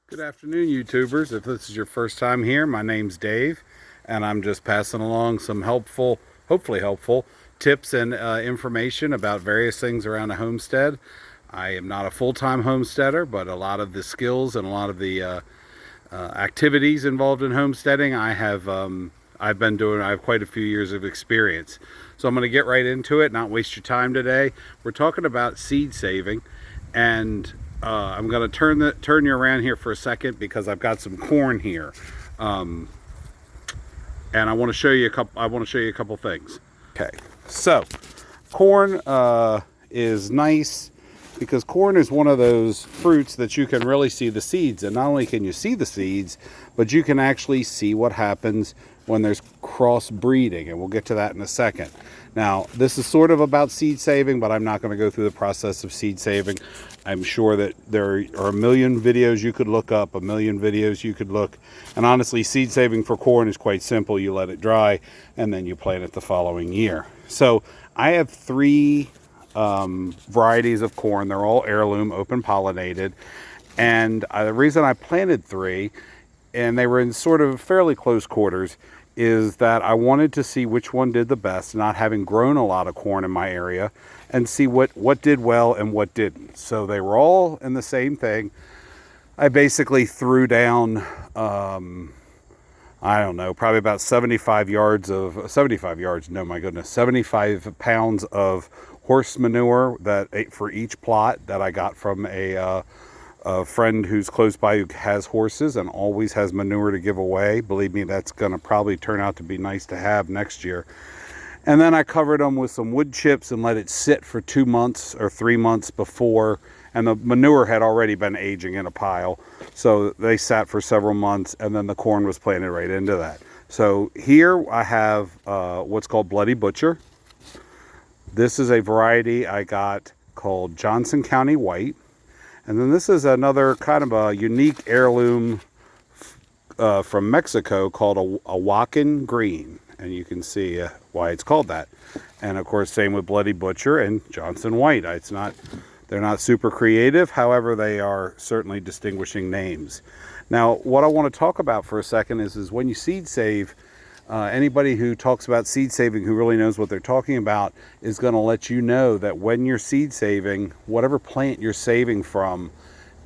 Good afternoon, YouTubers. If this is your first time here, my name's Dave, and I'm just passing along some hopefully helpful, tips and information about various things around a homestead. I am not a full-time homesteader, but a lot of the skills and a lot of the activities involved in homesteading, I've been doing. I have quite a few years of experience. So I'm going to get right into it, not waste your time today. We're talking about seed saving, and I'm going to turn you around here for a second because I've got some corn here, and I want to show you a couple things. Okay, so corn is nice because corn is one of those fruits that you can really see the seeds, and not only can you see the seeds, but you can actually see what happens when there's cross breeding, and we'll get to that in a second. Now, this is sort of about seed saving, but I'm not going to go through the process of seed saving. I'm sure that there are a million videos you could look up, and honestly, seed saving for corn is quite simple. You let it dry, and then you plant it the following year. So I have three varieties of corn. They're all heirloom, open pollinated, and the reason I planted three, and they were in sort of fairly close quarters, is that I wanted to see which one did the best, not having grown a lot of corn in my area, and see what did well and what didn't. So they were all in the same thing. I basically threw down, I don't know, probably about 75 pounds of horse manure for each plot that I got from a friend who's close by who has horses and always has manure to give away. Believe me, that's going to probably turn out to be nice to have next year. And then I covered them with some wood chips and let it sit for 2 months or 3 months before, and the manure had already been aging in a pile, so they sat for several months, and then the corn was planted right into that. So here I have what's called Bloody Butcher. This is a variety I got called Johnson County White. And then this is another kind of a unique heirloom from Mexico called a Wacken Green. And you can see why it's called that. And of course, same with Bloody Butcher and Johnson White. They're not super creative. However, they are certainly distinguishing names. Now, what I want to talk about for a second is when you seed save, anybody who talks about seed saving who really knows what they're talking about is going to let you know that when you're seed saving, whatever plant you're saving from,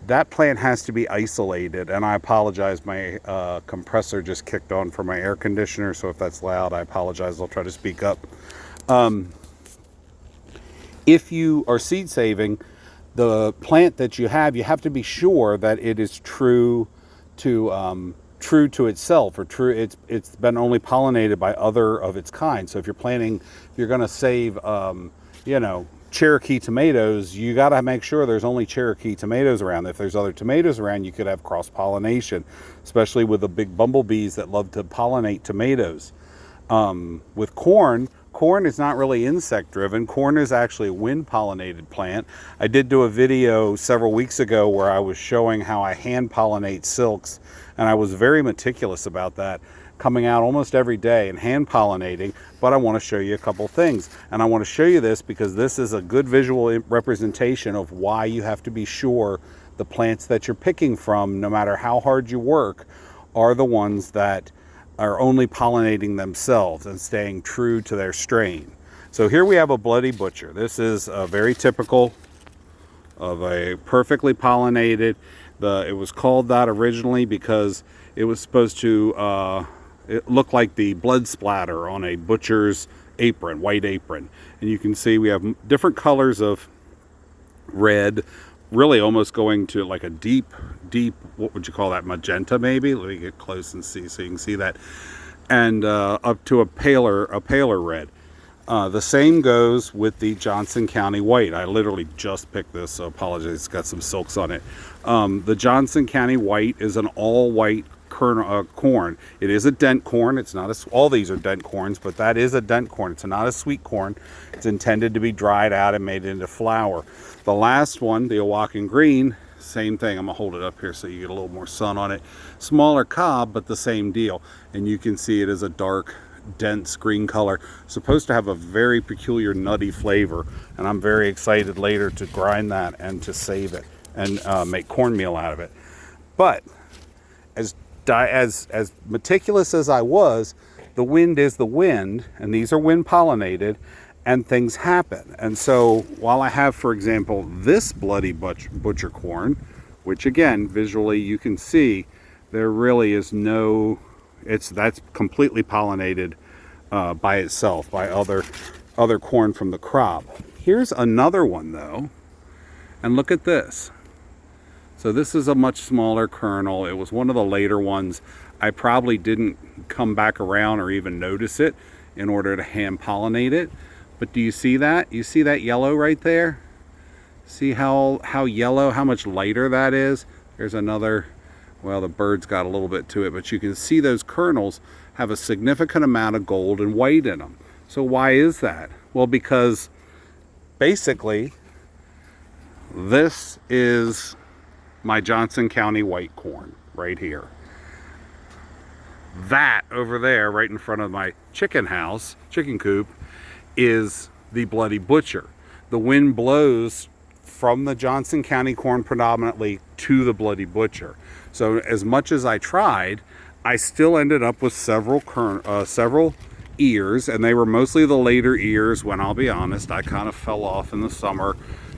that plant has to be isolated. And I apologize, my compressor just kicked on for my air conditioner, so if that's loud, I apologize. I'll try to speak up. If you are seed saving, the plant that you have to be sure that it is true to itself, or it's been only pollinated by other of its kind. So if you're going to save Cherokee tomatoes, you got to make sure there's only Cherokee tomatoes around. If there's other tomatoes around, you could have cross-pollination, especially with the big bumblebees that love to pollinate tomatoes. With corn is not really insect driven. Corn is actually a wind pollinated plant. I did do a video several weeks ago where I was showing how I hand pollinate silks, and I was very meticulous about that, coming out almost every day and hand pollinating. But I want to show you a couple things, and I want to show you this because this is a good visual representation of why you have to be sure the plants that you're picking from, no matter how hard you work, are the ones that are only pollinating themselves and staying true to their strain. So here we have a Bloody Butcher. This is very typical of a perfectly pollinated. It was called that originally because it was supposed to it look like the blood splatter on a butcher's apron, white apron. And you can see we have different colors of red, really almost going to like a deep, what would you call that, magenta maybe? Let me get close and see so you can see that. And up to a paler red. The same goes with the Johnson County White. I literally just picked this, so apologize, it's got some silks on it. The Johnson County White is an all-white corn. It is a dent corn. It's not all these are dent corns, but that is a dent corn. It's not a sweet corn. It's intended to be dried out and made into flour. The last one, the Wacken Green, same thing. I'm gonna hold it up here so you get a little more sun on it. Smaller cob, but the same deal. And you can see it is a dark, dense green color, supposed to have a very peculiar nutty flavor, and I'm very excited later to grind that and to save it and make cornmeal out of it. But as meticulous as I was, the wind is the wind, and these are wind pollinated, and things happen. And so while I have, for example, this bloody butcher corn, which again, visually you can see, there really is no, that's completely pollinated by itself, by other corn from the crop. Here's another one though, and look at this. So this is a much smaller kernel. It was one of the later ones. I probably didn't come back around or even notice it in order to hand pollinate it. But do you see that? You see that yellow right there? See how yellow, how much lighter that is? There's another, well, the bird's got a little bit to it, but you can see those kernels have a significant amount of gold and white in them. So why is that? Well, because basically this is my Johnson County white corn right here. That over there, right in front of my chicken house, chicken coop, is the bloody butcher. The wind blows from the Johnson County corn predominantly to the bloody butcher. So as much as I tried, I still ended up with several ears, and they were mostly the later ears when, I'll be honest, I kind of fell off in the summer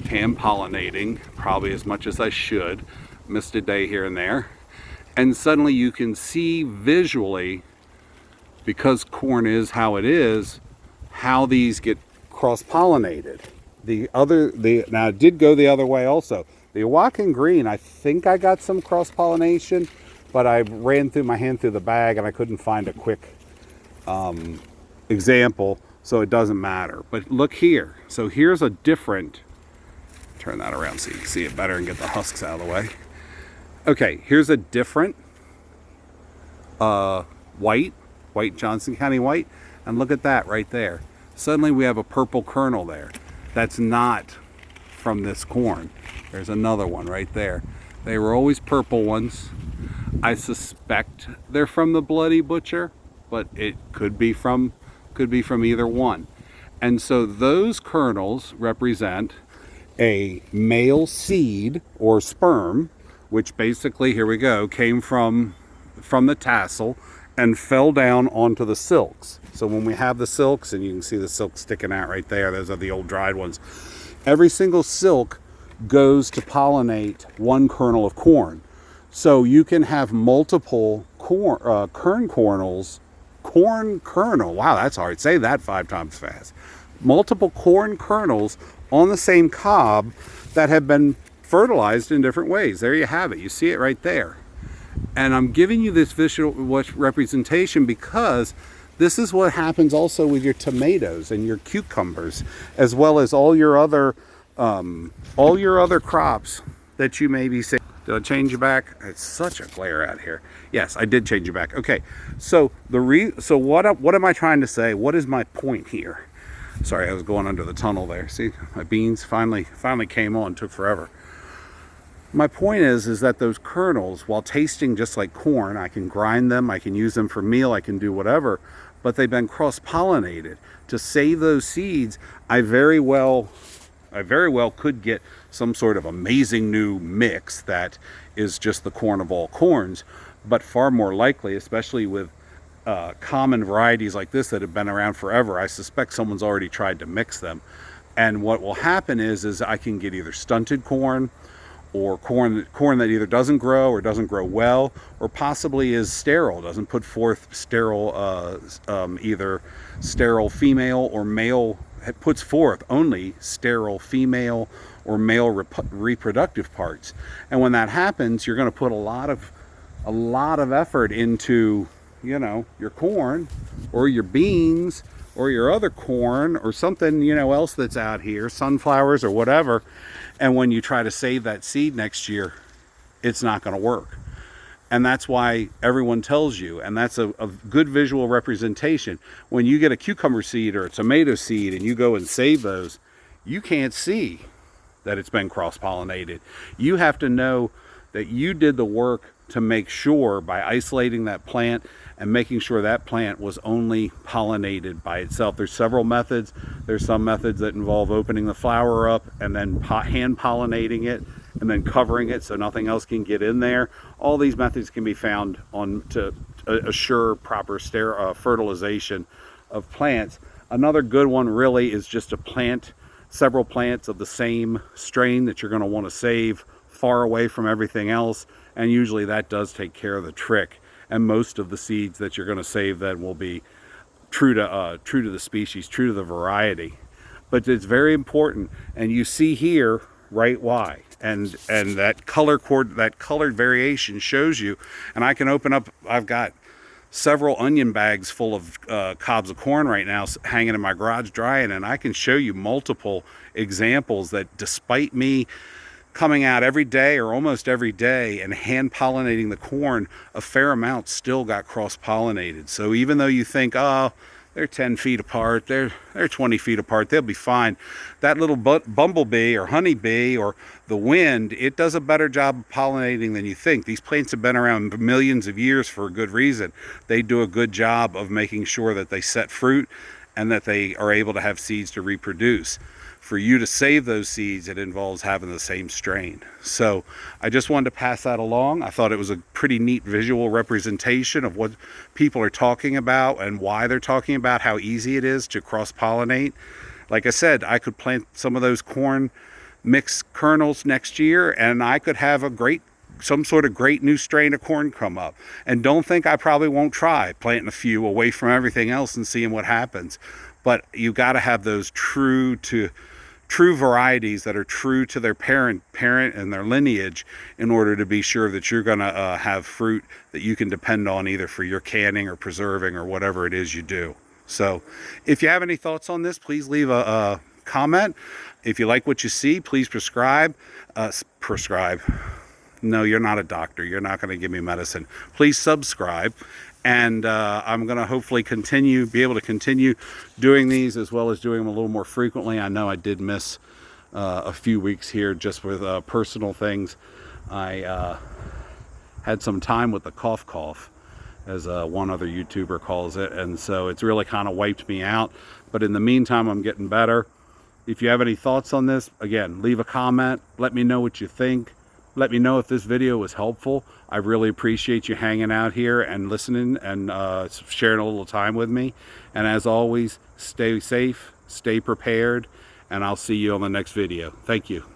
hand pollinating, probably as much as I should. Missed a day here and there. And suddenly you can see visually, because corn is how it is, how these get cross-pollinated. Now it did go the other way also. The Awaken Green, I think I got some cross-pollination, but I ran through my hand through the bag and I couldn't find a quick example, so it doesn't matter. But look here. So here's a different, turn that around so you can see it better and get the husks out of the way. Okay, here's a different white Johnson County white, and look at that right there. Suddenly we have a purple kernel there. That's not from this corn. There's another one right there. They were always purple ones. I suspect they're from the bloody butcher, but it could be from either one. And so those kernels represent a male seed or sperm, which basically, here we go, came from the tassel and fell down onto the silks. So when we have the silks, and you can see the silk sticking out right there, those are the old dried ones. Every single silk goes to pollinate one kernel of corn. So you can have multiple corn kernels, wow, that's hard, say that 5 times fast. Multiple corn kernels on the same cob that have been fertilized in different ways. There you have it. You see it right there. And I'm giving you this visual representation because this is what happens also with your tomatoes and your cucumbers, as well as all your other crops that you may be saying. Did I change you back? It's such a glare out here. Yes, I did change you back. Okay, so what am I trying to say? What is my point here? Sorry, I was going under the tunnel there. See, my beans finally came on. Took forever. My point is that those kernels, while tasting just like corn, I can grind them, I can use them for meal, I can do whatever, but they've been cross-pollinated. To save those seeds, I very well could get some sort of amazing new mix that is just the corn of all corns, but far more likely, especially with common varieties like this that have been around forever, I suspect someone's already tried to mix them. And what will happen is I can get either stunted corn, or corn that either doesn't grow or doesn't grow well, or possibly is sterile, doesn't put forth sterile, either sterile female or male, it puts forth only sterile female or male reproductive parts. And when that happens, you're going to put a lot of effort into, you know, your corn or your beans or your other corn or something, you know, else that's out here, sunflowers or whatever. And when you try to save that seed next year, it's not going to work. And that's why everyone tells you, and that's a good visual representation. When you get a cucumber seed or a tomato seed and you go and save those, you can't see that it's been cross-pollinated. You have to know that you did the work to make sure, by isolating that plant and making sure that plant was only pollinated by itself. There's several methods. There's some methods that involve opening the flower up and then hand pollinating it. and then covering it so nothing else can get in there. All these methods can be found on to assure proper fertilization of plants. Another good one really is just to plant several plants of the same strain that you're going to want to save far away from everything else, and usually that does take care of the trick. And most of the seeds that you're going to save then will be true to the species, true to the variety. But it's very important, and you see here right why. And that colored variation shows you. And I can open up, I've got several onion bags full of cobs of corn right now hanging in my garage drying, and I can show you multiple examples that despite me coming out every day or almost every day and hand pollinating the corn, a fair amount still got cross-pollinated. So even though you think, oh, they're 10 feet apart, they're 20 feet apart, they'll be fine, that little bumblebee or honeybee or the wind, it does a better job of pollinating than you think. These plants have been around millions of years for a good reason. They do a good job of making sure that they set fruit and that they are able to have seeds to reproduce. For you to save those seeds, it involves having the same strain. So I just wanted to pass that along. I thought it was a pretty neat visual representation of what people are talking about and why they're talking about how easy it is to cross-pollinate. Like I said, I could plant some of those corn mixed kernels next year and I could have some sort of great new strain of corn come up. And don't think I probably won't try planting a few away from everything else and seeing what happens. But you got to have those true varieties that are true to their parent and their lineage in order to be sure that you're going to have fruit that you can depend on either for your canning or preserving or whatever it is you do. So if you have any thoughts on this, please leave a comment. If you like what you see, please prescribe. No, you're not a doctor. You're not going to give me medicine. Please subscribe. And I'm going to hopefully be able to continue doing these as well as doing them a little more frequently. I know I did miss a few weeks here just with personal things. I had some time with the cough, as one other YouTuber calls it, and so it's really kind of wiped me out. But in the meantime, I'm getting better. If you have any thoughts on this, again, leave a comment. Let me know what you think. Let me know if this video was helpful. I really appreciate you hanging out here and listening and sharing a little time with me. And as always, stay safe, stay prepared, and I'll see you on the next video. Thank you.